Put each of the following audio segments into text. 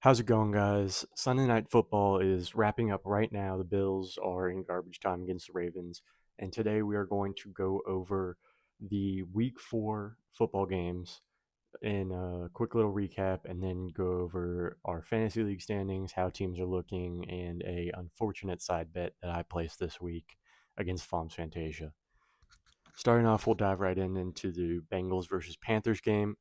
How's it going, guys? Sunday Night Football is wrapping up right now. The Bills are in garbage time against the Ravens. And today we are going to go over the Week 4 football games in a quick little recap and then go over our fantasy league standings, how teams are looking, and a unfortunate side bet that I placed this week against Fom's Fantasia. Starting off, we'll dive right into the Bengals versus Panthers game.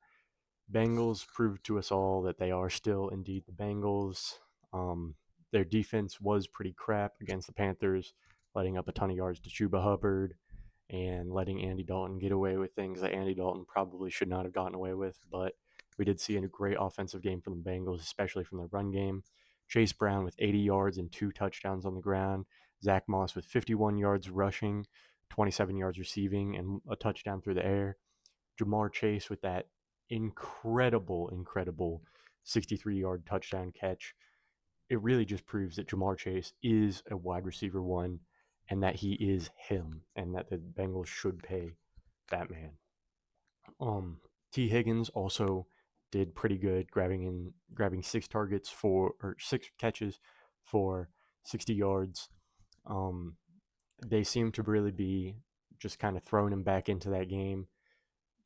Bengals proved to us all that they are still indeed the Bengals. Um, their defense was pretty crap against the Panthers, letting up a ton of yards to Chuba Hubbard and letting Andy Dalton get away with things that Andy Dalton probably should not have gotten away with. But we did see a great offensive game from the Bengals, especially from the run game. Chase Brown with 80 yards and 2 touchdowns on the ground. Zach Moss with 51 yards rushing, 27 yards receiving, and a touchdown through the air. Jamar Chase with that incredible 63-yard touchdown catch. It really just proves that Jamar Chase is a wide receiver one and that he is him and that the Bengals should pay that man. T. Higgins also did pretty good, grabbing 6 catches for 60 yards. They seem to really be just kind of throwing him back into that game,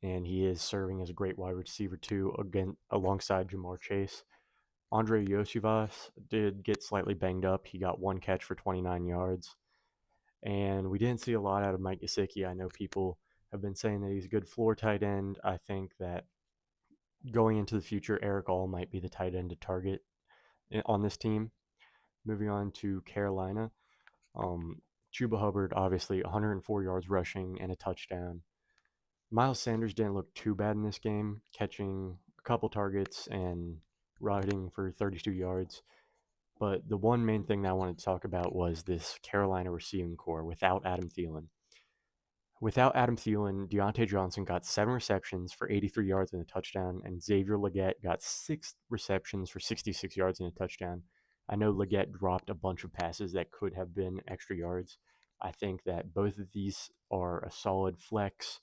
and he is serving as a great wide receiver too, again alongside Jamar Chase. Andre Yosivas did get slightly banged up. He got 1 catch for 29 yards, and we didn't see a lot out of Mike Gesicki. I know people have been saying that he's a good floor tight end. I think that going into the future, Eric All might be the tight end to target on this team. Moving on to Carolina, Chuba Hubbard, obviously 104 yards rushing and a touchdown. Miles Sanders didn't look too bad in this game, catching a couple targets and riding for 32 yards. But the one main thing that I wanted to talk about was this Carolina receiving core without Adam Thielen. Without Adam Thielen, Deontay Johnson got 7 receptions for 83 yards and a touchdown, and Xavier Legette got 6 receptions for 66 yards and a touchdown. I know Legette dropped a bunch of passes that could have been extra yards. I think that both of these are a solid flex.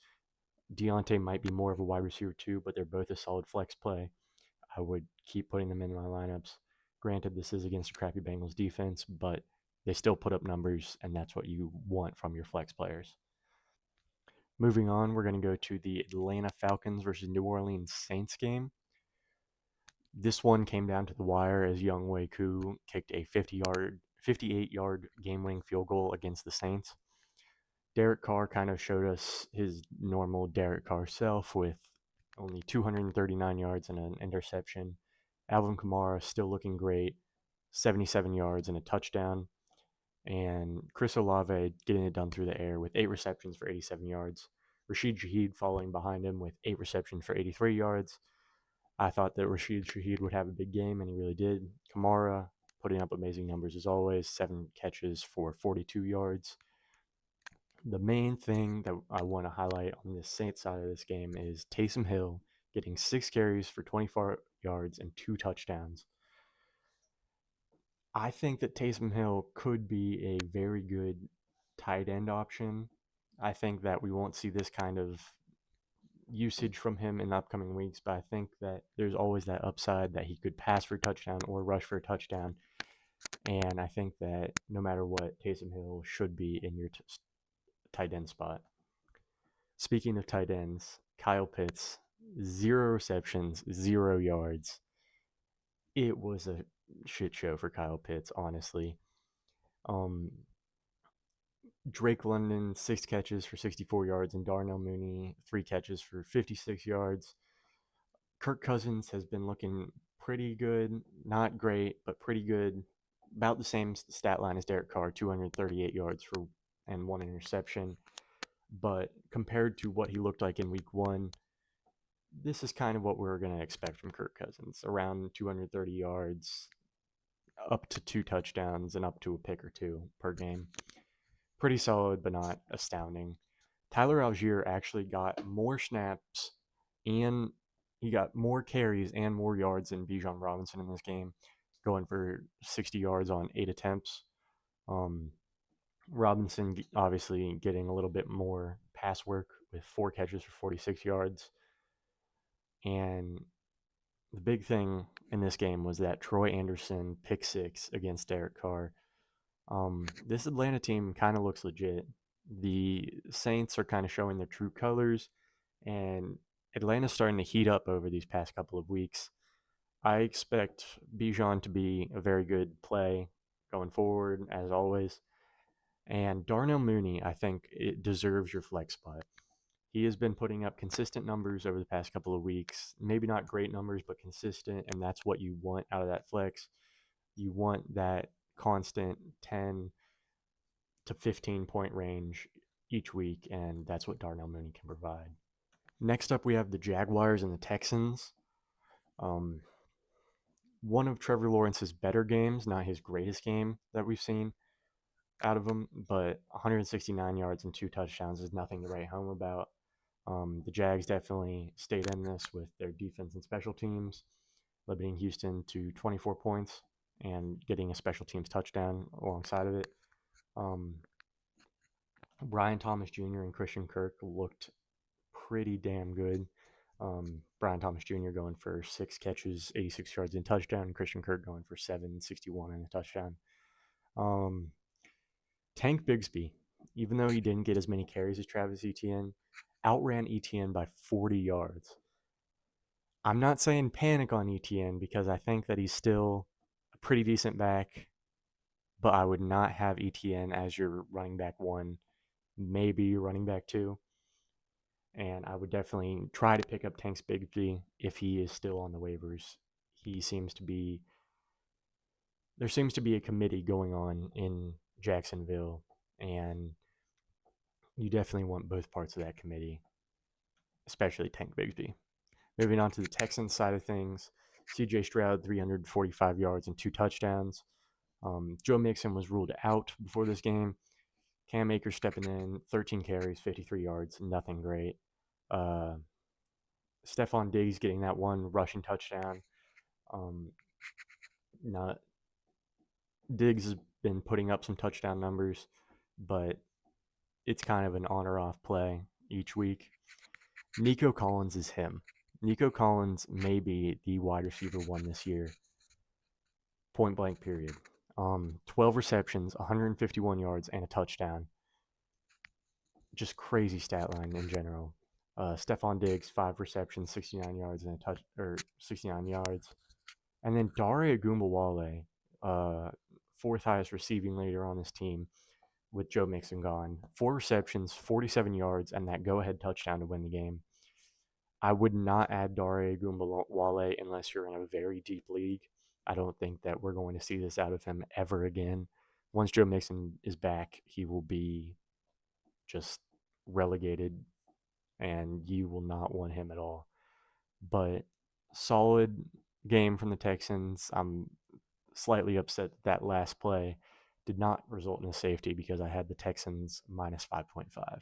Deontay might be more of a wide receiver too, but they're both a solid flex play. I would keep putting them in my lineups. Granted, this is against a crappy Bengals defense, but they still put up numbers, and that's what you want from your flex players. Moving on, we're going to go to the Atlanta Falcons versus New Orleans Saints game. This one came down to the wire as Younghoe Koo kicked a 58-yard game-winning field goal against the Saints. Derek Carr kind of showed us his normal Derek Carr self with only 239 yards and an interception. Alvin Kamara still looking great, 77 yards and a touchdown. And Chris Olave getting it done through the air with 8 receptions for 87 yards. Rashid Shaheed following behind him with 8 receptions for 83 yards. I thought that Rashid Shaheed would have a big game, and he really did. Kamara putting up amazing numbers as always, 7 catches for 42 yards. The main thing that I want to highlight on the Saints side of this game is Taysom Hill getting 6 carries for 24 yards and 2 touchdowns. I think that Taysom Hill could be a very good tight end option. I think that we won't see this kind of usage from him in the upcoming weeks, but I think that there's always that upside that he could pass for a touchdown or rush for a touchdown. And I think that no matter what, Taysom Hill should be in your tight end spot. Speaking of tight ends, Kyle Pitts, 0 receptions, 0 yards. It was a shit show for Kyle Pitts, honestly. Um, Drake London, 6 catches for 64 yards, and Darnell Mooney, 3 catches for 56 yards. Kirk Cousins has been looking pretty good. Not great, but pretty good. About the same stat line as Derek Carr, 238 yards and 1 interception. But compared to what he looked like in week 1, this is kind of what we're going to expect from Kirk Cousins. Around 230 yards, up to 2 touchdowns, and up to a pick or two per game. Pretty solid, but not astounding. Tyler Algier actually got more snaps and he got more carries and more yards than Bijan Robinson in this game, going for 60 yards on 8 attempts. Robinson obviously getting a little bit more pass work with 4 catches for 46 yards. And the big thing in this game was that Troy Anderson pick six against Derek Carr. This Atlanta team kind of looks legit. The Saints are kind of showing their true colors, and Atlanta's starting to heat up over these past couple of weeks. I expect Bijan to be a very good play going forward, as always. And Darnell Mooney, I think it deserves your flex spot. He has been putting up consistent numbers over the past couple of weeks. Maybe not great numbers, but consistent, and that's what you want out of that flex. You want that constant 10 to 15 point range each week, and that's what Darnell Mooney can provide. Next up, we have the Jaguars and the Texans. Um, one of Trevor Lawrence's better games, not his greatest game that we've seen out of him, but 169 yards and 2 touchdowns is nothing to write home about. The Jags definitely stayed in this with their defense and special teams, limiting Houston to 24 points and getting a special teams touchdown alongside of it. Brian Thomas Jr. and Christian Kirk looked pretty damn good. Brian Thomas Jr. going for 6 catches, 86 yards and touchdown, and Christian Kirk going for 761 and a touchdown. Tank Bigsby, even though he didn't get as many carries as Travis Etienne, outran Etienne by 40 yards. I'm not saying panic on Etienne because I think that he's still a pretty decent back, but I would not have Etienne as your running back 1, maybe your running back 2. And I would definitely try to pick up Tank Bigsby if he is still on the waivers. There seems to be a committee going on in Jacksonville, and you definitely want both parts of that committee, especially Tank Bigsby. Moving on to the Texans side of things, C.J. Stroud, 345 yards and 2 touchdowns. Joe Mixon was ruled out before this game. Cam Akers stepping in, 13 carries, 53 yards, nothing great. Stephon Diggs getting that 1 rushing touchdown. Diggs has been putting up some touchdown numbers, but it's kind of an on or off play each week. Nico Collins is him. Nico Collins may be the wide receiver 1 this year. Point blank period. 12 receptions, 151 yards, and a touchdown. Just crazy stat line in general. Stephon Diggs, 5 receptions, 69 yards, and 69 yards. And then Dare Ogunbowale, 4th highest receiving leader on this team with Joe Mixon gone. 4 receptions, 47 yards, and that go-ahead touchdown to win the game. I would not add Dare Ogunbowale unless you're in a very deep league. I don't think that we're going to see this out of him ever again. Once Joe Mixon is back, he will be just relegated, and you will not want him at all. But solid game from the Texans. I'm slightly upset that last play did not result in a safety because I had the Texans minus 5.5.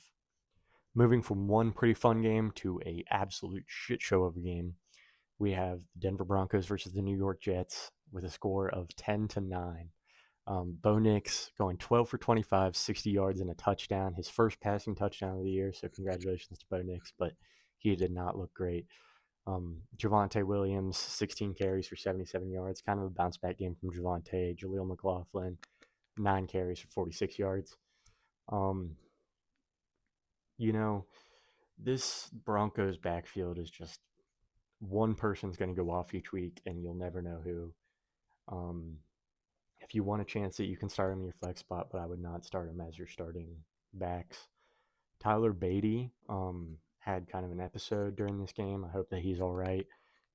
Moving from one pretty fun game to a absolute shit show of a game, we have the Denver Broncos versus the New York Jets with a score of 10-9. Bo Nix going 12 for 25, 60 yards and a touchdown, his first passing touchdown of the year, so congratulations to Bo Nix, but he did not look great. Javonte Williams, 16 carries for 77 yards, kind of a bounce-back game from Javonte. Jaleel McLaughlin, 9 carries for 46 yards. This Broncos backfield is just one person's going to go off each week, and you'll never know who. If you want a chance it, you can start him in your flex spot, but I would not start him as your starting backs. Tyler Beatty had kind of an episode during this game. I hope that he's all right.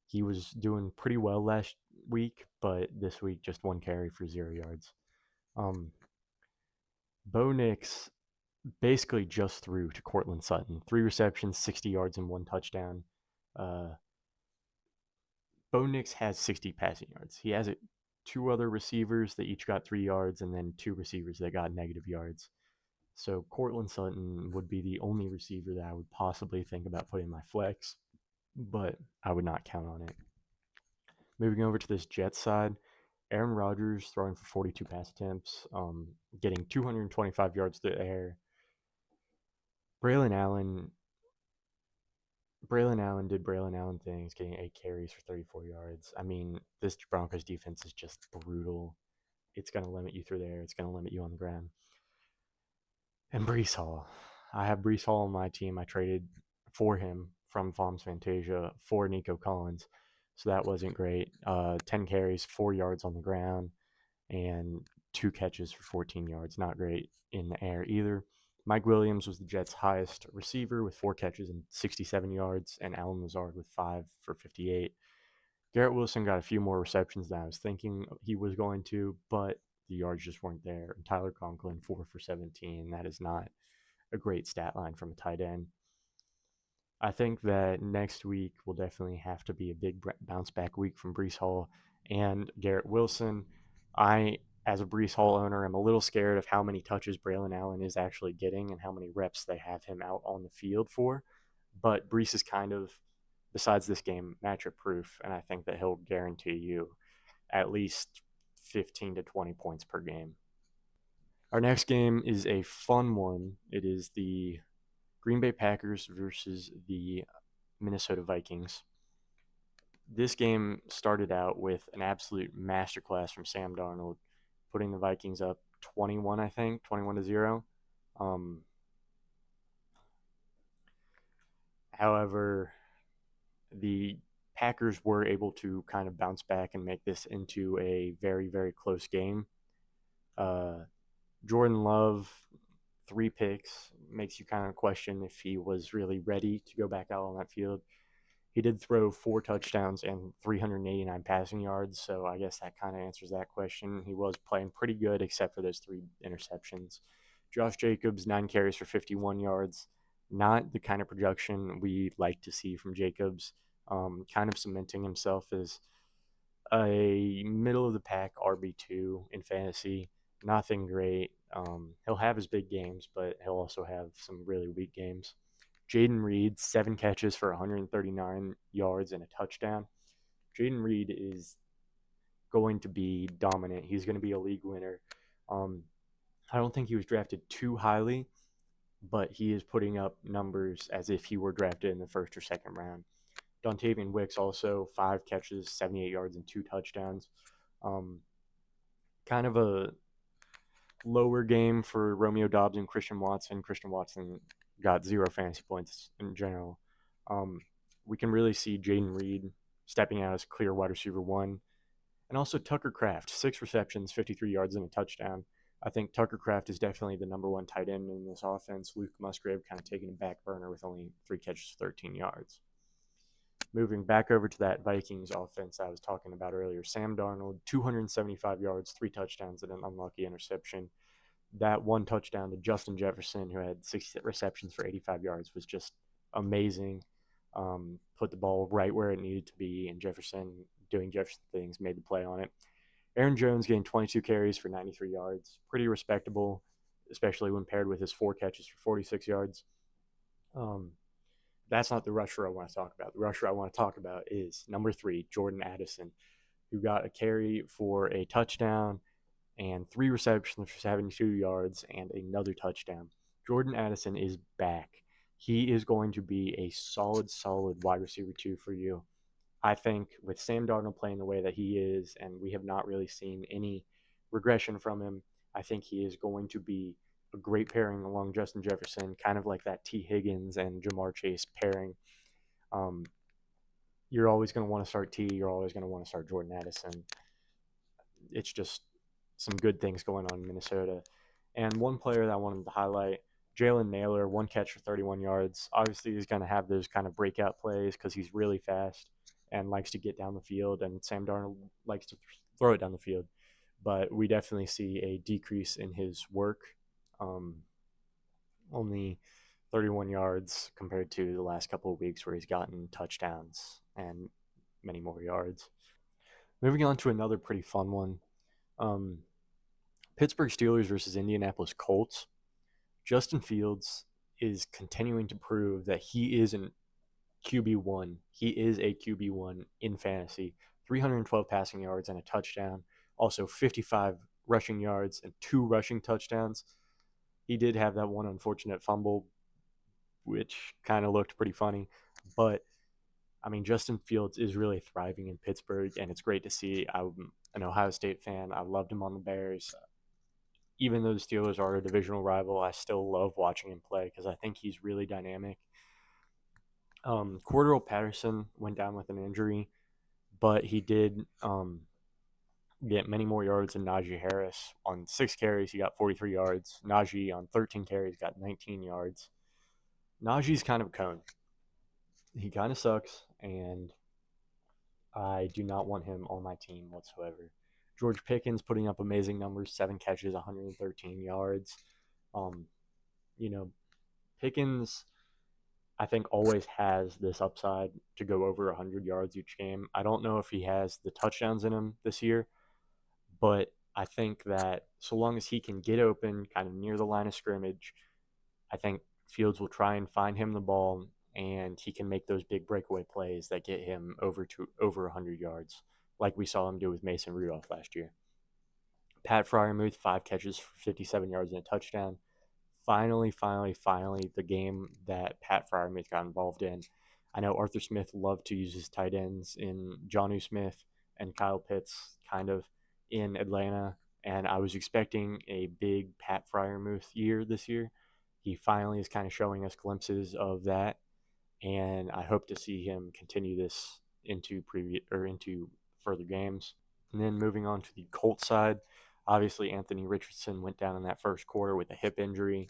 He was doing pretty well last week, but this week just 1 carry for 0 yards. Bo Nix basically just threw to Courtland Sutton. 3 receptions, 60 yards, and 1 touchdown. Bo Nix has 60 passing yards. He has 2 other receivers that each got 3 yards, and then 2 receivers that got negative yards. So Courtland Sutton would be the only receiver that I would possibly think about putting in my flex, but I would not count on it. Moving over to this Jets side, Aaron Rodgers throwing for 42 pass attempts, getting 225 yards through the air. Braylon Allen Braylon Allen did Braylon Allen things, getting 8 carries for 34 yards. I mean, this Broncos defense is just brutal. It's going to limit you through there. It's going to limit you on the ground. And Brees Hall. I have Brees Hall on my team. I traded for him from Farms Fantasia for Nico Collins. So that wasn't great. 10 carries, 4 yards on the ground, and 2 catches for 14 yards. Not great in the air either. Mike Williams was the Jets' highest receiver with 4 catches and 67 yards, and Allen Lazard with 5 for 58. Garrett Wilson got a few more receptions than I was thinking he was going to, but the yards just weren't there. And Tyler Conklin, 4 for 17. That is not a great stat line from a tight end. I think that next week will definitely have to be a big bounce back week from Brees Hall and Garrett Wilson. I, as a Brees Hall owner, am a little scared of how many touches Braylon Allen is actually getting and how many reps they have him out on the field for. But Brees is kind of, besides this game, matchup proof, and I think that he'll guarantee you at least 15 to 20 points per game. Our next game is a fun one. It is the Green Bay Packers versus the Minnesota Vikings. This game started out with an absolute masterclass from Sam Darnold, putting the Vikings up 21, I think, 21 to 0. However, the Packers were able to kind of bounce back and make this into a very, very close game. Jordan Love, 3 picks, makes you kind of question if he was really ready to go back out on that field. He did throw 4 touchdowns and 389 passing yards, so I guess that kind of answers that question. He was playing pretty good except for those 3 interceptions. Josh Jacobs, 9 carries for 51 yards. Not the kind of production we like to see from Jacobs. Kind of cementing himself as a middle of the pack RB2 in fantasy. Nothing great. He'll have his big games, but he'll also have some really weak games. Jaden Reed, 7 catches for 139 yards and a touchdown. Jaden Reed is going to be dominant. He's going to be a league winner. I don't think he was drafted too highly, but he is putting up numbers as if he were drafted in the first or second round. Dontavian Wicks also 5 catches, 78 yards, and 2 touchdowns. Kind of a lower game for Romeo Doubs and Christian Watson. Christian Watson got 0 fantasy points in general. We can really see Jaden Reed stepping out as clear wide receiver 1. And also Tucker Kraft, 6 receptions, 53 yards, and a touchdown. I think Tucker Kraft is definitely the number 1 tight end in this offense. Luke Musgrave kind of taking a back burner with only 3 catches, 13 yards. Moving back over to that Vikings offense I was talking about earlier, Sam Darnold, 275 yards, 3 touchdowns, and an unlucky interception. That 1 touchdown to Justin Jefferson, who had 6 receptions for 85 yards, was just amazing. Put the ball right where it needed to be, and Jefferson, doing Jefferson things, made the play on it. Aaron Jones getting 22 carries for 93 yards. Pretty respectable, especially when paired with his 4 catches for 46 yards. That's not the rusher I want to talk about. The rusher I want to talk about is number 3, Jordan Addison, who got a carry for a touchdown and 3 receptions for 72 yards and another touchdown. Jordan Addison is back. He is going to be a solid wide receiver 2 for you. I think with Sam Darnold playing the way that he is, and we have not really seen any regression from him, I think he is going to be a great pairing along Justin Jefferson, kind of like that T. Higgins and Jamar Chase pairing. You're always going to want to start T. You're always going to want to start Jordan Addison. It's just some good things going on in Minnesota. And one player that I wanted to highlight, Jalen Nailor, 1 catch for 31 yards. Obviously, he's going to have those kind of breakout plays because he's really fast and likes to get down the field, and Sam Darnold likes to throw it down the field. But we definitely see a decrease in his work. Only 31 yards compared to the last couple of weeks where he's gotten touchdowns and many more yards. Moving on to another pretty fun one. Pittsburgh Steelers versus Indianapolis Colts. Justin Fields is continuing to prove that he is an QB1. He is a QB1 in fantasy. 312 passing yards and a touchdown. Also 55 rushing yards and 2 rushing touchdowns. He did have that one unfortunate fumble, which kind of looked pretty funny. But I mean, Justin Fields is really thriving in Pittsburgh, and it's great to see. I'm an Ohio State fan. I loved him on the Bears. Even though the Steelers are a divisional rival, I still love watching him play because I think he's really dynamic. Cordero Patterson went down with an injury, but he did get many more yards than Najee Harris. On 6 carries, he got 43 yards. Najee on 13 carries got 19 yards. Najee's kind of a cone. He kind of sucks, and I do not want him on my team whatsoever. George Pickens putting up amazing numbers, 7 catches, 113 yards. Um, you know, Pickens, I think, always has this upside to go over 100 yards each game. I don't know if he has the touchdowns in him this year, but I think that so long as he can get open kind of near the line of scrimmage, I think Fields will try and find him the ball, and he can make those big breakaway plays that get him over 100 yards, like we saw him do with Mason Rudolph last year. Pat Fryermuth, 5 catches for 57 yards and a touchdown. Finally, the game that Pat Fryermuth got involved in. I know Arthur Smith loved to use his tight ends in Jonnu Smith and Kyle Pitts, kind of in Atlanta, and I was expecting a big Pat Fryermuth year this year. He finally is kind of showing us glimpses of that, and I hope to see him continue this into further games. And then moving on to the Colts side, obviously Anthony Richardson went down in that first quarter with a hip injury.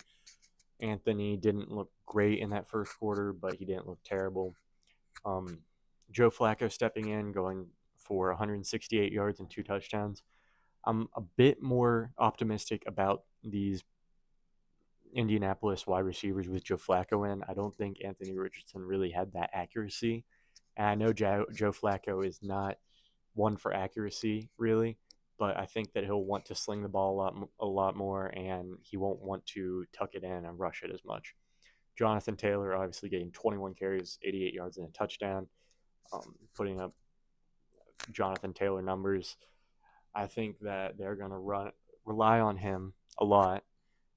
Anthony didn't look great in that first quarter, but he didn't look terrible. Joe Flacco stepping in, going for 168 yards and 2 touchdowns. I'm a bit more optimistic about these Indianapolis wide receivers with Joe Flacco in. I don't think Anthony Richardson really had that accuracy. And I know Joe Flacco is not one for accuracy, really, but I think that he'll want to sling the ball a lot more, and he won't want to tuck it in and rush it as much. Jonathan Taylor obviously getting 21 carries, 88 yards, and a touchdown, putting up Jonathan Taylor numbers. I think that they're going to rely on him a lot.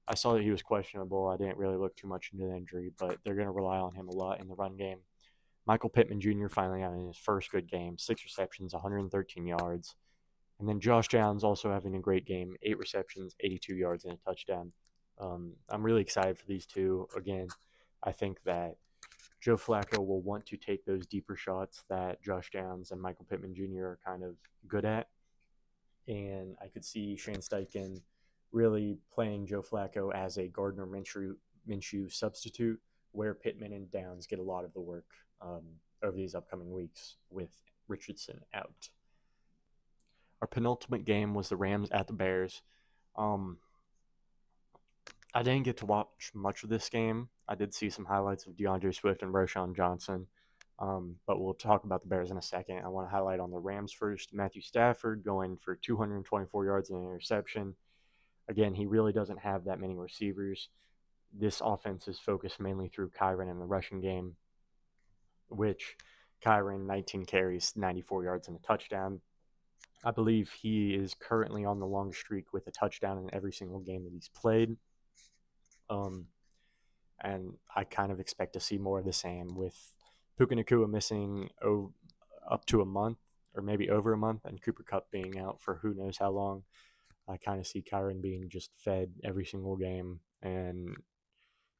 I saw that he was questionable. I didn't really look too much into the injury, but they're going to rely on him a lot in the run game. Michael Pittman Jr. finally got in his first good game, 6 receptions, 113 yards. And then Josh Downs also having a great game, 8 receptions, 82 yards, and a touchdown. I'm really excited for these two. Again, I think that Joe Flacco will want to take those deeper shots that Josh Downs and Michael Pittman Jr. are kind of good at. And I could see Shane Steichen really playing Joe Flacco as a Gardner Minshew substitute, where Pittman and Downs get a lot of the work over these upcoming weeks with Richardson out. Our penultimate game was the Rams at the Bears. I didn't get to watch much of this game. I did see some highlights of DeAndre Swift and Roschon Johnson, but we'll talk about the Bears in a second. I want to highlight on the Rams first. Matthew Stafford going for 224 yards and an interception. Again, he really doesn't have that many receivers. This offense is focused mainly through Kyren in the rushing game, which Kyren, 19 carries, 94 yards, and a touchdown. I believe he is currently on the longest streak with a touchdown in every single game that he's played. And I kind of expect to see more of the same with Puka Nacua missing up to a month or maybe over a month, and Cooper Kupp being out for who knows how long. I kind of see Kyren being just fed every single game, and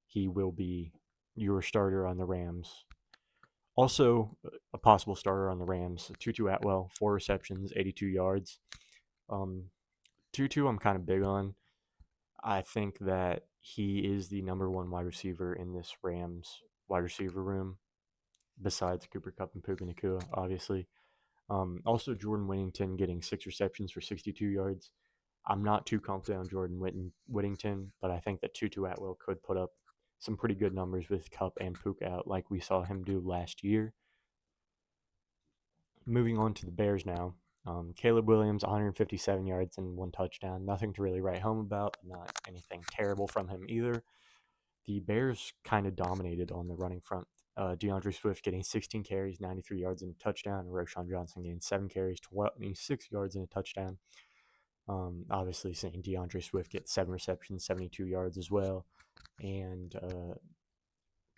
he will be your starter on the Rams. Also, a possible starter on the Rams, Tutu Atwell, 4 receptions, 82 yards. Tutu I'm kind of big on. I think that he is the number one wide receiver in this Rams wide receiver room, besides Cooper Kupp and Puka Nacua, obviously. Also, Jordan Whittington getting 6 receptions for 62 yards. I'm not too confident on Jordan Whittington, but I think that Tutu Atwell could put up some pretty good numbers with Kupp and Puka out, like we saw him do last year. Moving on to the Bears now. Caleb Williams, 157 yards and 1 touchdown. Nothing to really write home about. Not anything terrible from him either. The Bears kind of dominated on the running front. DeAndre Swift getting 16 carries, 93 yards and a touchdown. And Roschon Johnson getting 7 carries, 26 yards and a touchdown. Obviously, seeing DeAndre Swift get 7 receptions, 72 yards as well. And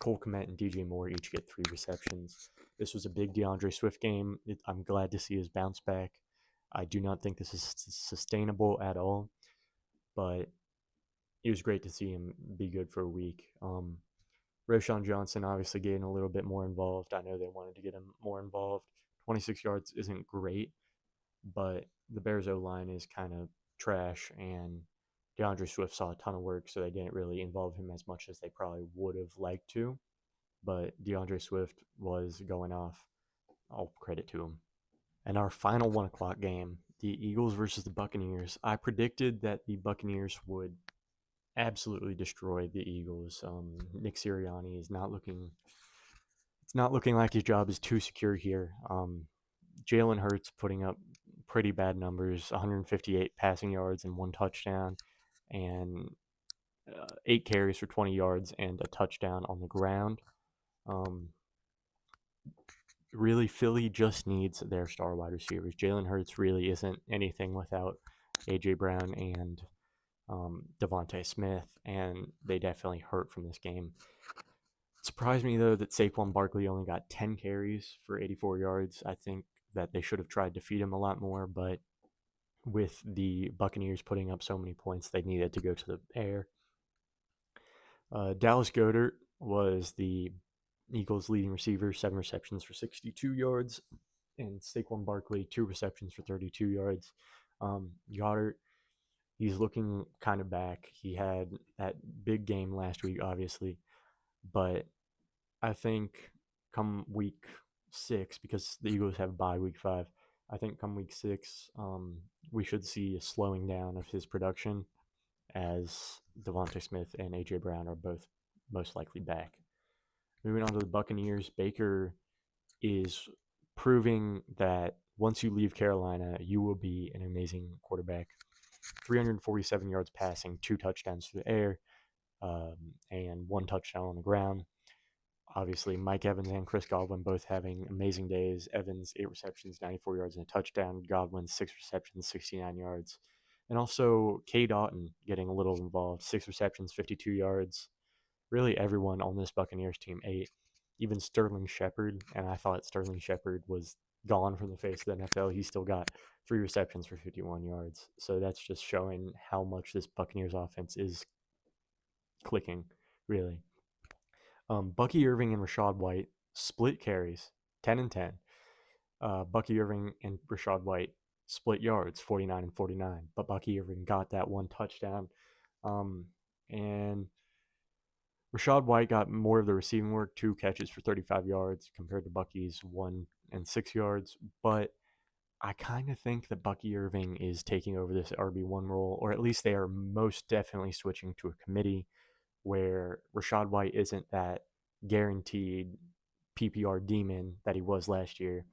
Cole Kmet and DJ Moore each get 3 receptions. This was a big DeAndre Swift game. I'm glad to see his bounce back. I do not think this is sustainable at all, but it was great to see him be good for a week. Roschon Johnson obviously getting a little bit more involved. I know they wanted to get him more involved. 26 yards isn't great, but the Bears O-line is kind of trash, and DeAndre Swift saw a ton of work, so they didn't really involve him as much as they probably would have liked to. But DeAndre Swift was going off. All credit to him. And our final 1 o'clock game, the Eagles versus the Buccaneers. I predicted that the Buccaneers would absolutely destroy the Eagles. Nick Sirianni is not looking. It's not looking like his job is too secure here. Jalen Hurts putting up pretty bad numbers: 158 passing yards and 1 touchdown, and 8 carries for 20 yards and a touchdown on the ground. Really, Philly just needs their star wide receivers. Jalen Hurts really isn't anything without A.J. Brown and Devontae Smith, and they definitely hurt from this game. It surprised me, though, that Saquon Barkley only got 10 carries for 84 yards. I think that they should have tried to feed him a lot more, but with the Buccaneers putting up so many points, they needed to go to the air. Dallas Goedert was the Eagles' leading receiver, 7 receptions for 62 yards, and Saquon Barkley, 2 receptions for 32 yards. Goddard, he's looking kind of back. He had that big game last week, obviously, but I think come week 6, because the Eagles have a bye week 5, I think come week 6, we should see a slowing down of his production as Devontae Smith and A.J. Brown are both most likely back. Moving on to the Buccaneers, Baker is proving that once you leave Carolina, you will be an amazing quarterback. 347 yards passing, 2 touchdowns through the air, and 1 touchdown on the ground. Obviously, Mike Evans and Chris Godwin both having amazing days. Evans, 8 receptions, 94 yards and a touchdown. Godwin, 6 receptions, 69 yards. And also K. Doughton getting a little involved. 6 receptions, 52 yards. Really everyone on this Buccaneers team ate. Even Sterling Shepard, and I thought Sterling Shepard was gone from the face of the NFL. He still got 3 receptions for 51 yards. So that's just showing how much this Buccaneers offense is clicking, really. Bucky Irving and Rachaad White split carries, 10 and 10. Bucky Irving and Rachaad White split yards, 49 and 49. But Bucky Irving got that 1 touchdown. And Rachaad White got more of the receiving work, 2 catches for 35 yards compared to Bucky's 1 and 6 yards. But I kind of think that Bucky Irving is taking over this RB1 role, or at least they are most definitely switching to a committee where Rachaad White isn't that guaranteed PPR demon that he was last year.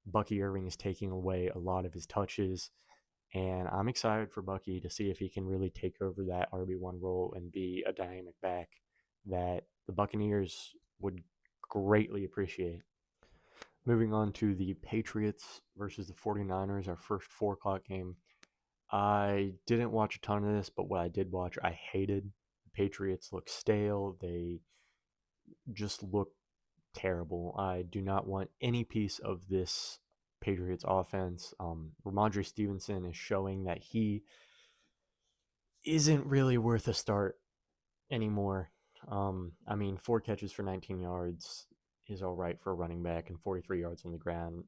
Bucky Irving is taking away a lot of his touches, and I'm excited for Bucky to see if he can really take over that RB1 role and be a dynamic back that the Buccaneers would greatly appreciate. Moving on to the Patriots versus the 49ers, our first 4 o'clock game. I didn't watch a ton of this, but what I did watch, I hated. Patriots look stale. They just look terrible. I do not want any piece of this Patriots offense. Ramondre Stevenson is showing that he isn't really worth a start anymore. 4 catches for 19 yards is all right for a running back, and 43 yards on the ground.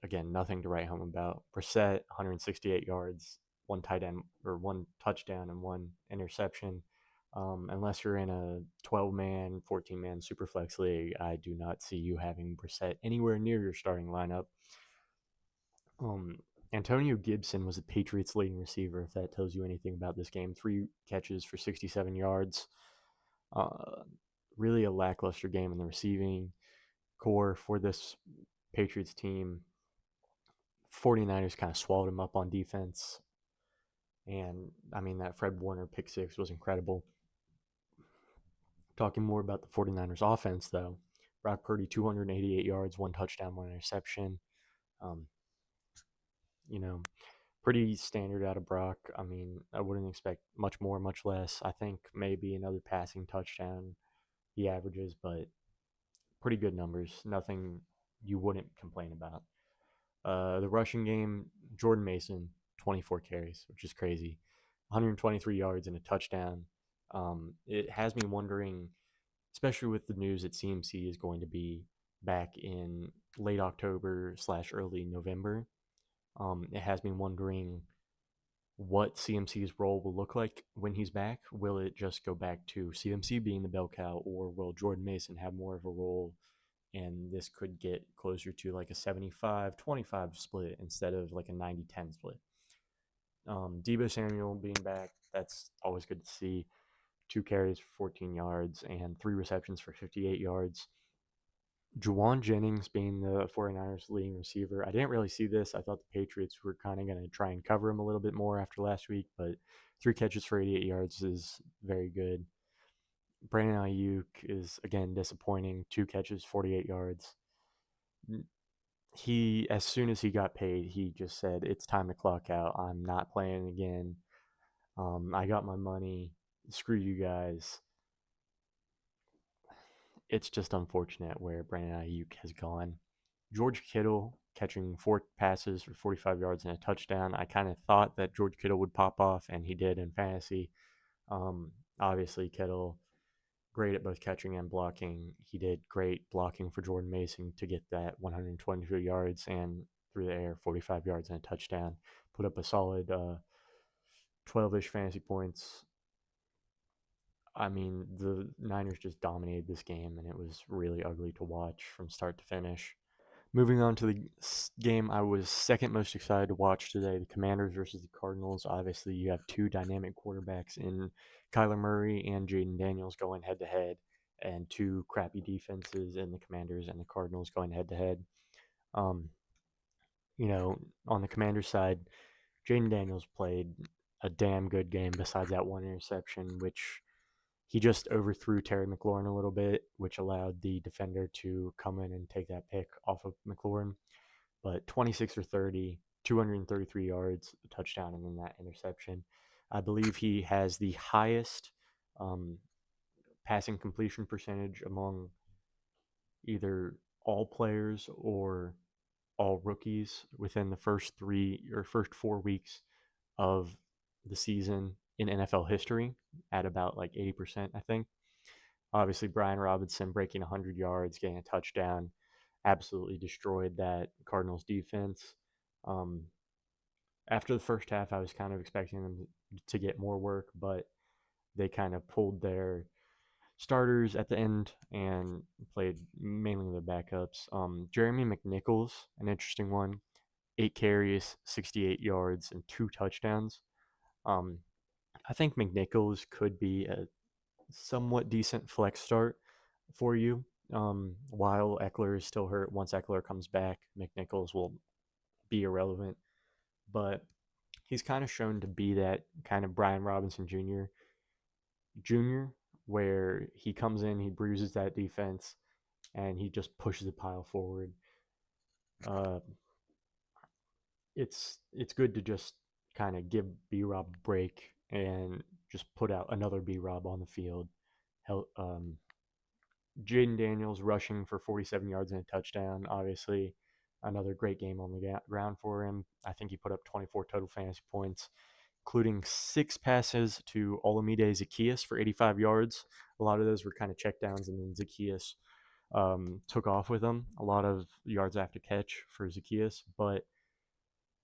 Again, nothing to write home about. Brissett, 168 yards, 1 tight end or 1 touchdown and 1 interception. Unless you're in a 12-man, 14-man Superflex league, I do not see you having Brissett anywhere near your starting lineup. Antonio Gibson was the Patriots' leading receiver, if that tells you anything about this game. 3 catches for 67 yards. Really a lackluster game in the receiving core for this Patriots team. 49ers kind of swallowed him up on defense. And, that Fred Warner pick 6 was incredible. Talking more about the 49ers offense, though. Brock Purdy, 288 yards, 1 touchdown, 1 interception. Pretty standard out of Brock. I wouldn't expect much more, much less. I think maybe another passing touchdown he averages, but pretty good numbers. Nothing you wouldn't complain about. The rushing game, Jordan Mason, 24 carries, which is crazy. 123 yards and a touchdown. It has me wondering, especially with the news that CMC is going to be back in late October / early November. It has me wondering what CMC's role will look like when he's back. Will it just go back to CMC being the bell cow, or will Jordan Mason have more of a role? And this could get closer to like a 75-25 split instead of like a 90-10 split. Deebo Samuel being back, that's always good to see. 2 carries for 14 yards and 3 receptions for 58 yards. Juwan Jennings being the 49ers leading receiver. I didn't really see this. I thought the Patriots were kind of going to try and cover him a little bit more after last week, but 3 catches for 88 yards is very good. Brandon Ayuk is, again, disappointing. 2 catches, 48 yards. He, as soon as he got paid, he just said, it's time to clock out. I'm not playing again. I got my money. Screw you guys. It's just unfortunate where Brandon Ayuk has gone. George Kittle catching 4 passes for 45 yards and a touchdown. I kind of thought that George Kittle would pop off, and he did in fantasy. Obviously, Kittle, great at both catching and blocking. He did great blocking for Jordan Mason to get that 122 yards and through the air, 45 yards and a touchdown. Put up a solid 12-ish fantasy points. I mean, the Niners just dominated this game, and it was really ugly to watch from start to finish. Moving on to the game I was second most excited to watch today, the Commanders versus the Cardinals. Obviously, you have 2 dynamic quarterbacks in Kyler Murray and Jaden Daniels going head-to-head, and 2 crappy defenses in the Commanders and the Cardinals going head-to-head. On the Commanders side, Jaden Daniels played a damn good game besides that 1 interception, which he just overthrew Terry McLaurin a little bit, which allowed the defender to come in and take that pick off of McLaurin. But 26 for 30, 233 yards, a touchdown, and then that interception. I believe he has the highest passing completion percentage among either all players or all rookies within the first 4 weeks of the season in NFL history at about like 80%, I think. Obviously, Brian Robinson breaking 100 yards, getting a touchdown, absolutely destroyed that Cardinals defense. After the first half, I was kind of expecting them to get more work, but they kind of pulled their starters at the end and played mainly the backups. Jeremy McNichols, an interesting one, 8 carries, 68 yards, and 2 touchdowns. I think McNichols could be a somewhat decent flex start for you. While Eckler is still hurt, once Eckler comes back, McNichols will be irrelevant. But he's kind of shown to be that kind of Brian Robinson Jr., where he comes in, he bruises that defense, and he just pushes the pile forward. It's good to just kind of give B-Rob a break and just put out another B-Rob on the field. Jaden Daniels rushing for 47 yards and a touchdown. Obviously, another great game on the ground for him. I think he put up 24 total fantasy points, including 6 passes to Olamide Zaccheaus for 85 yards. A lot of those were kind of checkdowns, and then Zaccheaus took off with them. A lot of yards after catch for Zaccheaus, but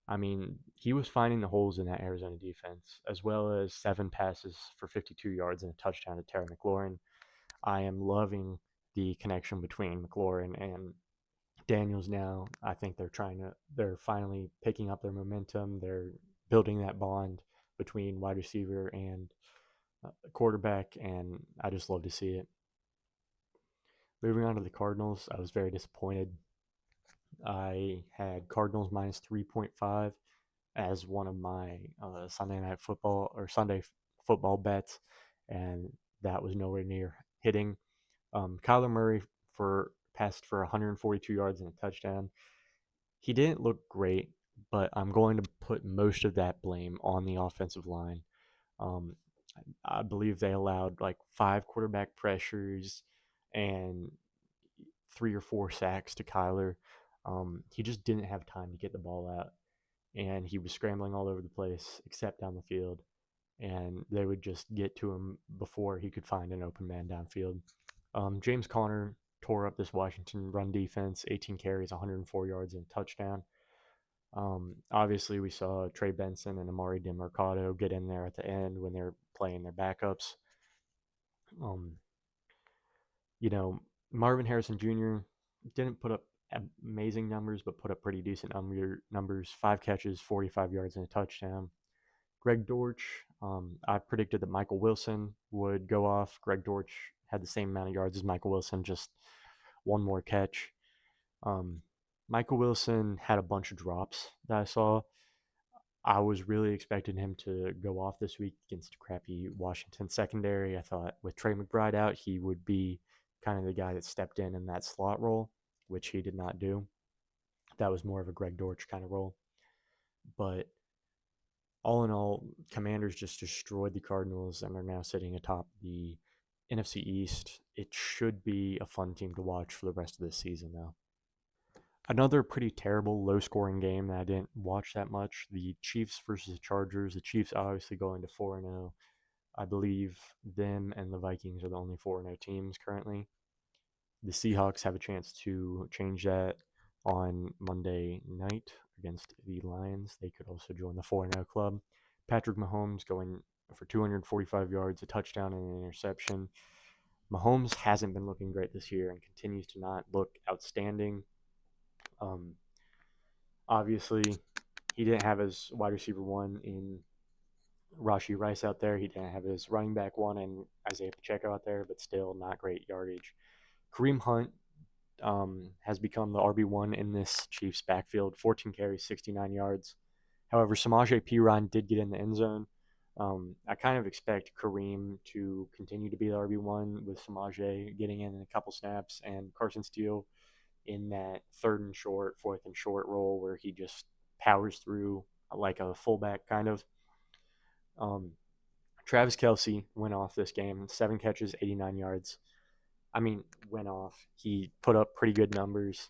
I mean, he was finding the holes in that Arizona defense, as well as 7 passes for 52 yards and a touchdown to Terry McLaurin. I am loving the connection between McLaurin and Daniels now. I think they're finally picking up their momentum. They're building that bond between wide receiver and quarterback, and I just love to see it. Moving on to the Cardinals, I was very disappointed. I had Cardinals minus 3.5 as one of my Sunday football bets, and that was nowhere near hitting. Kyler Murray passed for 142 yards and a touchdown. He didn't look great, but I'm going to put most of that blame on the offensive line. I believe they allowed like 5 quarterback pressures, and 3 or 4 sacks to Kyler. He just didn't have time to get the ball out, and he was scrambling all over the place except down the field. And they would just get to him before he could find an open man downfield. James Conner tore up this Washington run defense, 18 carries, 104 yards, and a touchdown. Obviously, we saw Trey Benson and Amari DeMarcado get in there at the end when they're playing their backups. Um, you know, Marvin Harrison Jr. didn't put up amazing numbers, but put up pretty decent numbers. 5 catches, 45 yards, and a touchdown. Greg Dortch, I predicted that Michael Wilson would go off. Greg Dortch had the same amount of yards as Michael Wilson, just one more catch. Michael Wilson had a bunch of drops that I saw. I was really expecting him to go off this week against a crappy Washington secondary. I thought with Trey McBride out, he would be kind of the guy that stepped in that slot role, which he did not do. That was more of a Greg Dortch kind of role. But all in all, Commanders just destroyed the Cardinals and are now sitting atop the NFC East. It should be a fun team to watch for the rest of this season, though. Another pretty terrible, low-scoring game that I didn't watch that much. The Chiefs versus the Chargers. The Chiefs obviously going to 4-0. I believe them and the Vikings are the only 4-0 teams currently. The Seahawks have a chance to change that on Monday night against the Lions. They could also join the 4-0 club. Patrick Mahomes going for 245 yards, a touchdown, and an interception. Mahomes hasn't been looking great this year and continues to not look outstanding. Obviously, he didn't have his wide receiver one in Rashee Rice out there. He didn't have his running back one and Isaiah Pacheco out there, but still not great yardage. Kareem Hunt has become the RB1 in this Chiefs backfield, 14 carries, 69 yards. However, Samaje Perine did get in the end zone. I kind of expect Kareem to continue to be the RB1 with Samaje getting in a couple snaps and Carson Steele in that 3rd and short, 4th and short role where he just powers through like a fullback kind of. Travis Kelce went off this game, 7 catches, 89 yards. I mean, went off. He put up pretty good numbers,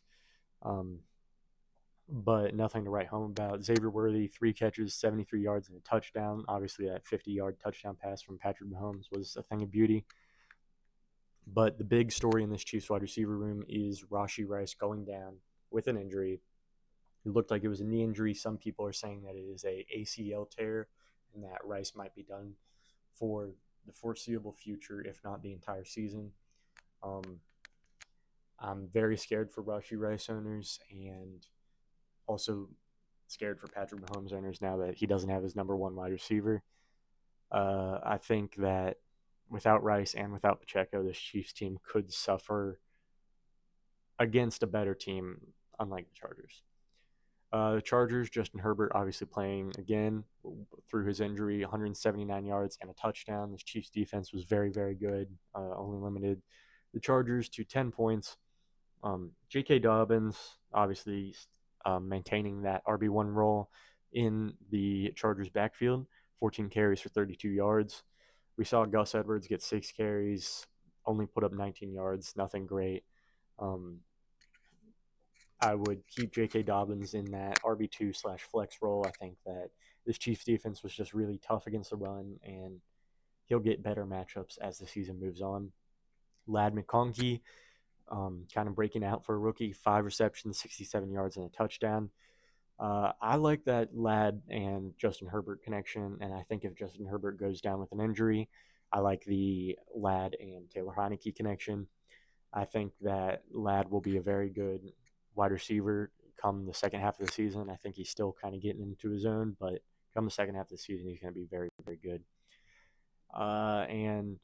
but nothing to write home about. Xavier Worthy, 3 catches, 73 yards, and a touchdown. Obviously, that 50-yard touchdown pass from Patrick Mahomes was a thing of beauty. But the big story in this Chiefs wide receiver room is Rashee Rice going down with an injury. It looked like it was a knee injury. Some people are saying that it is a ACL tear and that Rice might be done for the foreseeable future, if not the entire season. I'm very scared for Rashee Rice owners and also scared for Patrick Mahomes owners now that he doesn't have his number one wide receiver. I think that without Rice and without Pacheco, this Chiefs team could suffer against a better team, unlike the Chargers. The Chargers, Justin Herbert obviously playing again through his injury, 179 yards and a touchdown. This Chiefs defense was very, very good, only limited the Chargers to 10 points. J.K. Dobbins obviously maintaining that RB1 role in the Chargers backfield, 14 carries for 32 yards. We saw Gus Edwards get 6 carries, only put up 19 yards, nothing great. I would keep J.K. Dobbins in that RB2/flex role. I think that this Chiefs defense was just really tough against the run, and he'll get better matchups as the season moves on. Ladd McConkey, kind of breaking out for a rookie, 5 receptions, 67 yards, and a touchdown. I like that Ladd and Justin Herbert connection, and I think if Justin Herbert goes down with an injury, I like the Ladd and Taylor Heinicke connection. I think that Ladd will be a very good wide receiver come the second half of the season. I think he's still kind of getting into his own, but come the second half of the season, he's going to be very, very good. And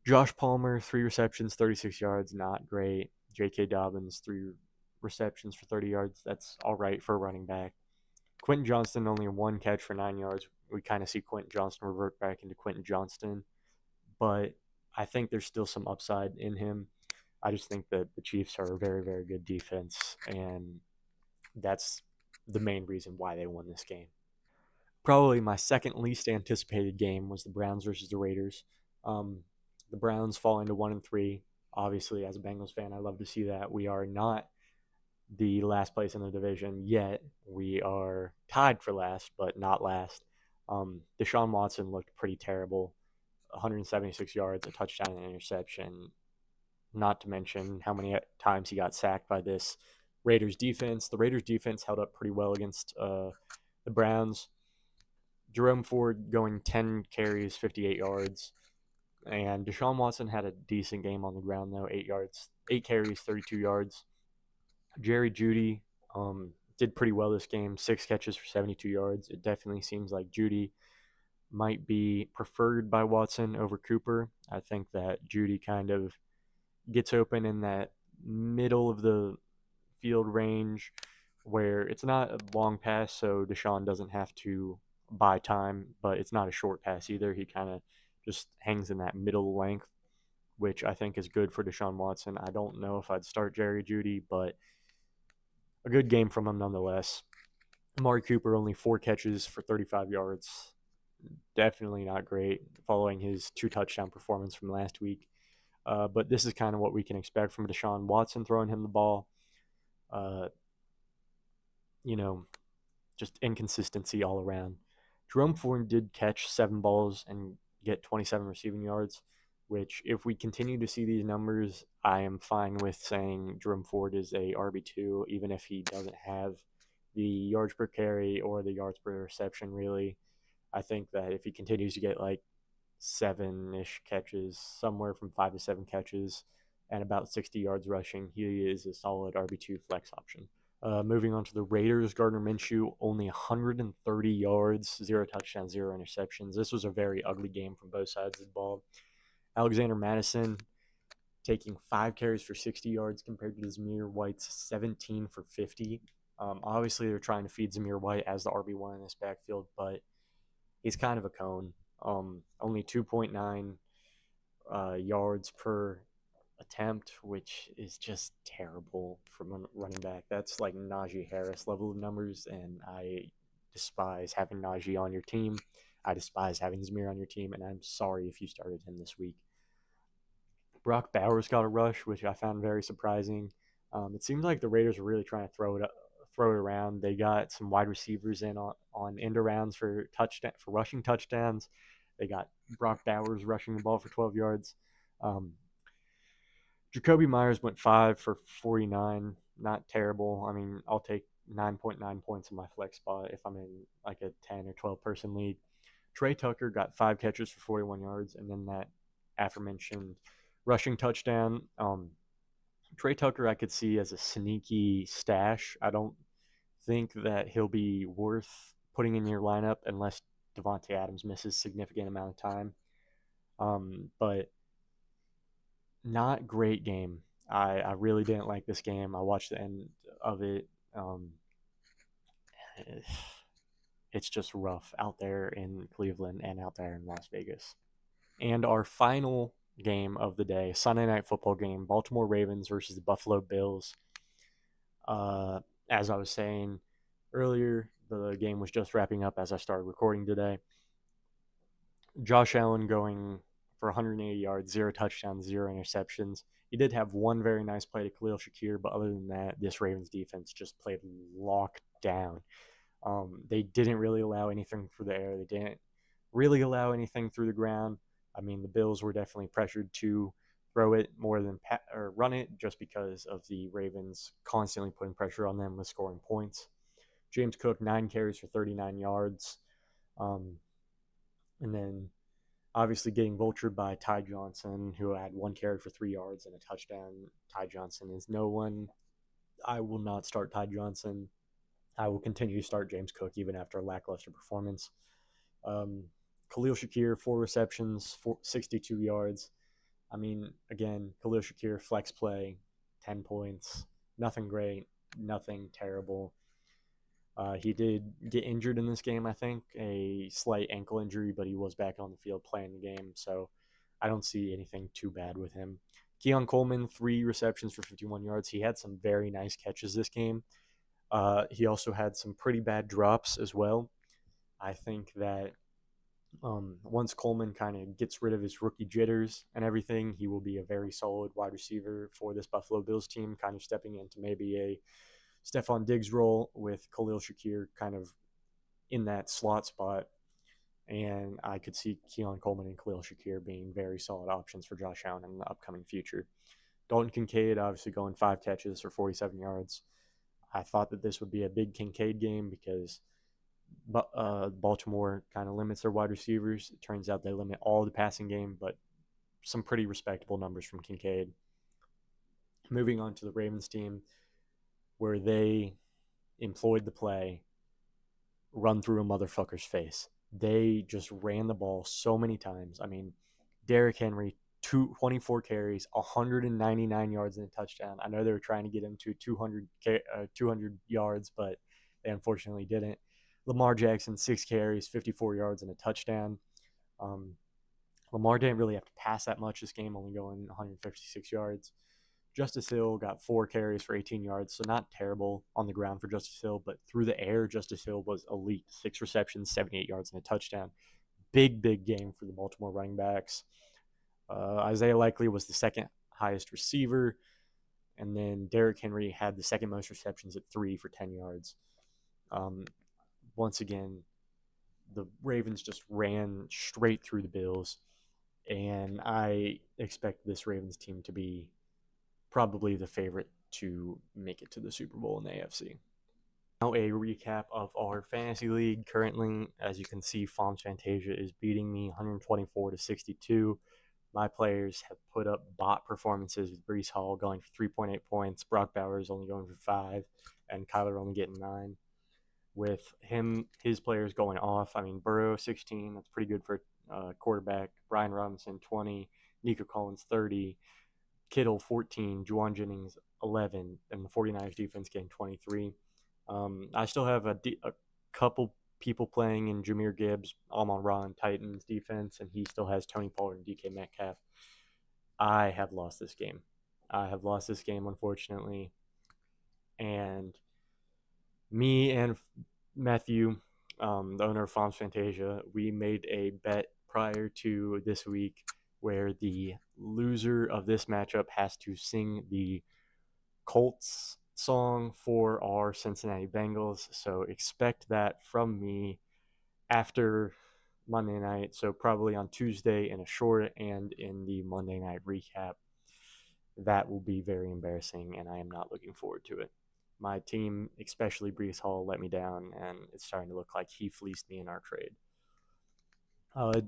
Josh Palmer, 3 receptions, 36 yards, not great. J.K. Dobbins, 3 receptions for 30 yards. That's all right for a running back. Quentin Johnston, only 1 catch for 9 yards. We kind of see Quentin Johnston revert back into Quentin Johnston, but I think there's still some upside in him. I just think that the Chiefs are a very, very good defense, and that's the main reason why they won this game. Probably my second least anticipated game was the Browns versus the Raiders. The Browns falling to 1-3. Obviously, as a Bengals fan, I love to see that. We are not the last place in the division yet. We are tied for last, but not last. Deshaun Watson looked pretty terrible. 176 yards, a touchdown, and an interception. Not to mention how many times he got sacked by this Raiders defense. The Raiders defense held up pretty well against the Browns. Jerome Ford going 10 carries, 58 yards. And Deshaun Watson had a decent game on the ground, though. 8 carries, 32 yards. Jerry Jeudy did pretty well this game. 6 catches for 72 yards. It definitely seems like Jeudy might be preferred by Watson over Cooper. I think that Jeudy kind of gets open in that middle of the field range where it's not a long pass, so Deshaun doesn't have to buy time, but it's not a short pass either. He kind of just hangs in that middle length, which I think is good for Deshaun Watson. I don't know if I'd start Jerry Jeudy, but a good game from him nonetheless. Amari Cooper only 4 catches for 35 yards. Definitely not great following his 2 touchdown performance from last week. But this is kind of what we can expect from Deshaun Watson throwing him the ball. Uh, you know, just inconsistency all around. Jerome Ford did catch 7 balls and get 27 receiving yards, which if we continue to see these numbers, I am fine with saying Jerome Ford is a RB2, even if he doesn't have the yards per carry or the yards per reception, really. I think that if he continues to get like 7-ish catches, somewhere from 5 to 7 catches, and about 60 yards rushing, he is a solid RB2 flex option. Moving on to the Raiders, Gardner Minshew, only 130 yards, 0 touchdowns, 0 interceptions. This was a very ugly game from both sides of the ball. Alexander Mattison taking 5 carries for 60 yards compared to Zamir White's 17 for 50. Obviously, they're trying to feed Zamir White as the RB1 in this backfield, but he's kind of a cone. Only 2.9 yards per attempt, which is just terrible from a running back. That's like Najee Harris level of numbers, and I despise having Najee on your team. I despise having Zamir on your team, and I'm sorry if you started him this week. Brock Bowers got a rush, which I found very surprising. It seems like the Raiders were really trying to throw it around. They got some wide receivers in on end arounds for rushing touchdowns. They got Brock Bowers rushing the ball for 12 yards. Jacoby Myers went 5 for 49. Not terrible. I mean, I'll take 9.9 points in my flex spot if I'm in like a 10 or 12 person league. Trey Tucker got 5 catches for 41 yards, and then that aforementioned rushing touchdown. Trey Tucker I could see as a sneaky stash. I don't think that he'll be worth putting in your lineup unless Devontae Adams misses a significant amount of time. But not great game. I really didn't like this game. I watched the end of it. It's just rough out there in Cleveland and out there in Las Vegas. And our final game of the day, Sunday night football game, Baltimore Ravens versus the Buffalo Bills. As I was saying earlier, the game was just wrapping up as I started recording today. Josh Allen going for 180 yards, 0 touchdowns, 0 interceptions. He did have one very nice play to Khalil Shakir, but other than that, this Ravens defense just played locked down. They didn't really allow anything through the air. They didn't really allow anything through the ground. I mean, the Bills were definitely pressured to throw it more than or run it just because of the Ravens constantly putting pressure on them with scoring points. James Cook, 9 carries for 39 yards. And then obviously getting vultured by Ty Johnson, who had 1 carry for 3 yards and a touchdown. Ty Johnson is no one. I will not start Ty Johnson. I will continue to start James Cook even after a lackluster performance. Khalil Shakir, 4 receptions, 62 yards. I mean, again, Khalil Shakir, flex play, 10 points. Nothing great, nothing terrible. He did get injured in this game, I think, a slight ankle injury, but he was back on the field playing the game, so I don't see anything too bad with him. Keon Coleman, 3 receptions for 51 yards. He had some very nice catches this game. He also had some pretty bad drops as well. I think that Once Coleman kind of gets rid of his rookie jitters and everything, he will be a very solid wide receiver for this Buffalo Bills team, kind of stepping into maybe a Stephon Diggs role with Khalil Shakir kind of in that slot spot. And I could see Keon Coleman and Khalil Shakir being very solid options for Josh Allen in the upcoming future. Dalton Kincaid obviously going 5 catches for 47 yards. I thought that this would be a big Kincaid game because Baltimore kind of limits their wide receivers. It turns out they limit all the passing game, but some pretty respectable numbers from Kincaid. Moving on to the Ravens team, where they employed the play run through a motherfucker's face. They just ran the ball so many times. I mean, Derrick Henry, 24 carries, 199 yards and a touchdown. I know they were trying to get him to 200 yards, but they unfortunately didn't. Lamar Jackson, 6 carries, 54 yards and a touchdown. Um, Lamar didn't really have to pass that much this game, only going 156 yards. Justice Hill got 4 carries for 18 yards, so not terrible on the ground for Justice Hill, but through the air, Justice Hill was elite. 6 receptions, 78 yards, and a touchdown. Big, big game for the Baltimore running backs. Isaiah Likely was the second highest receiver, and then Derrick Henry had the second most receptions at 3 for 10 yards. Once again, the Ravens just ran straight through the Bills, and I expect this Ravens team to be probably the favorite to make it to the Super Bowl in the AFC. Now a recap of our fantasy league. Currently, as you can see, Fom's Fantasia is beating me 124 to 62. My players have put up bot performances with Breece Hall going for 3.8 points, Brock Bowers only going for 5, and Kyler only getting 9. With his players going off, I mean, Burrow 16, that's pretty good for quarterback. Brian Robinson 20, Nico Collins 30, Kittle 14, Juwan Jennings 11, and the 49ers defense getting 23. I still have a couple people playing in Jahmyr Gibbs, Amon-Ra, Titans defense, and he still has Tony Pollard and DK Metcalf. I have lost this game. Unfortunately. And me and Matthew, the owner of Fom's Fantasia, we made a bet prior to this week where the loser of this matchup has to sing the Colts song for our Cincinnati Bengals. So expect that from me after Monday night. So probably on Tuesday in a short and in the Monday night recap. That will be very embarrassing, and I am not looking forward to it. My team, especially Breece Hall, let me down, and it's starting to look like he fleeced me in our trade.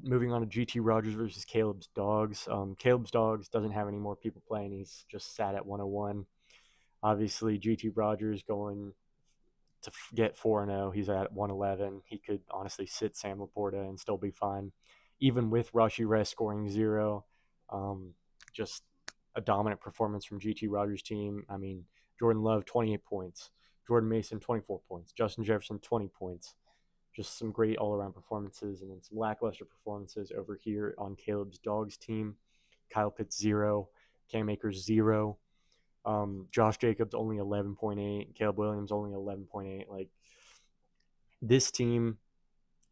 Moving on to GT Rogers versus Caleb's Dogs. Caleb's Dogs doesn't have any more people playing. He's just sat at 101. Obviously, GT Rogers going to get 4-0. He's at 111. He could honestly sit Sam Laporta and still be fine. Even with Rashee Rice scoring 0, just a dominant performance from GT Rogers' team. I mean, Jordan Love, 28 points. Jordan Mason, 24 points. Justin Jefferson, 20 points. Just some great all-around performances, and then some lackluster performances over here on Caleb's Dogs team. Kyle Pitts, 0. Cam Akers, 0. Josh Jacobs, only 11.8. Caleb Williams, only 11.8. Like, this team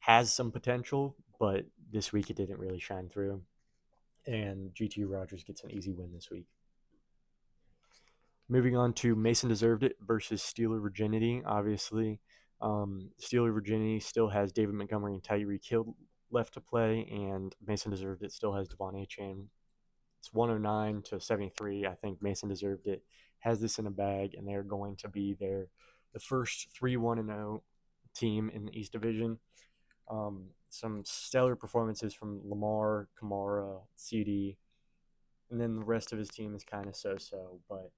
has some potential, but this week it didn't really shine through. And GT Rogers gets an easy win this week. Moving on to Mason Deserved It versus Steeler Virginity. Obviously, Steeler Virginity still has David Montgomery and Tyreek Hill left to play, and Mason Deserved It still has Devon Achane. It's 109 to 73. I think Mason Deserved It has this in a bag, and they're going to be the first 3-1-0 team in the East Division. Some stellar performances from Lamar, Kamara, CD, and then the rest of his team is kind of so-so, but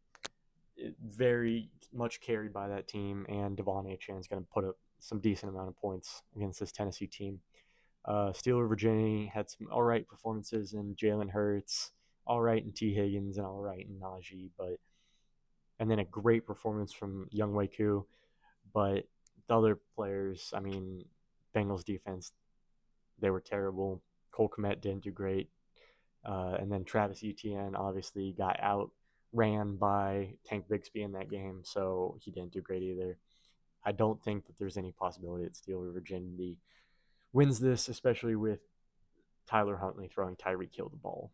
very much carried by that team, and Devon Achane is going to put up some decent amount of points against this Tennessee team. Steeler Virginia had some all right performances in Jalen Hurts, all right in T. Higgins, and all right in Najee, and then a great performance from Younghoe Koo. But the other players, I mean, Bengals defense, they were terrible. Cole Kmet didn't do great. And then Travis Etienne obviously got outran by Tank Bigsby in that game, so he didn't do great either. I don't think that there's any possibility that Steeler Virginity wins this, especially with Tyler Huntley throwing Tyreek Hill the ball.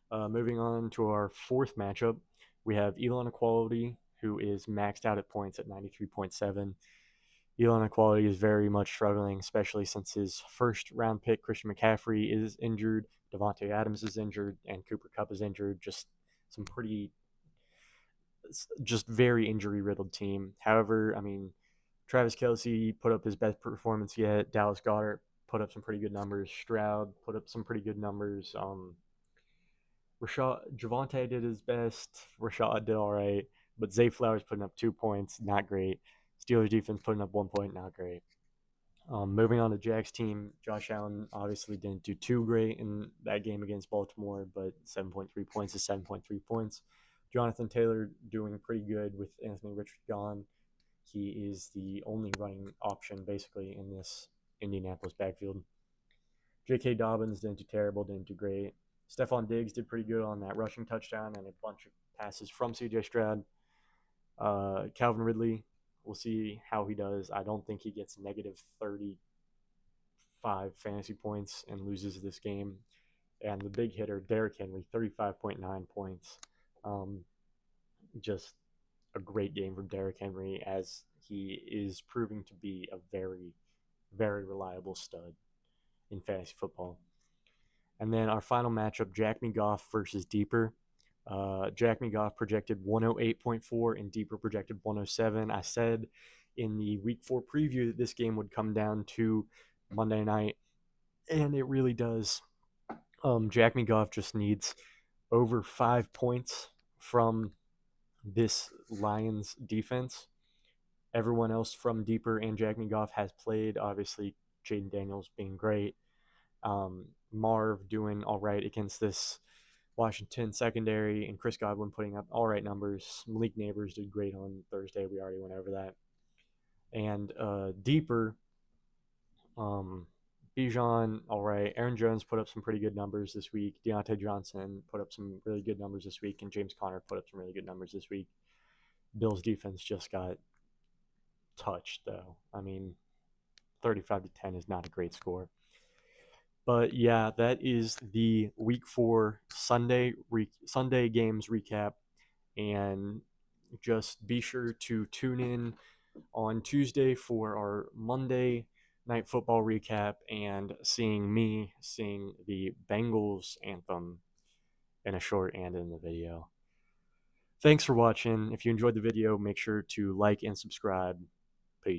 Moving on to our fourth matchup, we have Elon Equality, who is maxed out at points at 93.7. Elon Equality is very much struggling, especially since his first round pick, Christian McCaffrey, is injured, Devontae Adams is injured, and Cooper Kupp is injured. Just very injury riddled team. However, I mean, Travis Kelce put up his best performance yet. Dallas Goedert put up some pretty good numbers. Stroud put up some pretty good numbers. Javonte did his best. Rashad did all right, but Zay Flowers putting up 2 points, not great. Steelers defense putting up 1 point, not great. Moving on to Jack's team, Josh Allen obviously didn't do too great in that game against Baltimore, but 7.3 points is 7.3 points. Jonathan Taylor doing pretty good with Anthony Richardson gone. He is the only running option basically in this Indianapolis backfield. J.K. Dobbins didn't do terrible, didn't do great. Stephon Diggs did pretty good on that rushing touchdown and a bunch of passes from C.J. Stroud. Calvin Ridley, we'll see how he does. I don't think he gets negative 35 fantasy points and loses this game. And the big hitter, Derrick Henry, 35.9 points. Just a great game from Derrick Henry, as he is proving to be a very, very reliable stud in fantasy football. And then our final matchup, Jack McGough versus Deeper. Jack McGough projected 108.4 and Deeper projected 107. I said in the Week 4 preview that this game would come down to Monday night, and it really does. Jack McGough just needs over 5 points from this Lions defense. Everyone else from Deeper and Jack McGough has played. Obviously, Jaden Daniels being great. Marv doing all right against this Washington secondary, and Chris Godwin putting up all right numbers. Malik Neighbors did great on Thursday. We already went over that. And Deeper, Bijan, all right. Aaron Jones put up some pretty good numbers this week. Deontay Johnson put up some really good numbers this week, and James Conner put up some really good numbers this week. Bills defense just got touched, though. I mean, 35-10 is not a great score. But yeah, that is the Week 4 Sunday games recap. And just be sure to tune in on Tuesday for our Monday Night Football recap and seeing me sing the Bengals anthem in a short and in the video. Thanks for watching. If you enjoyed the video, make sure to like and subscribe.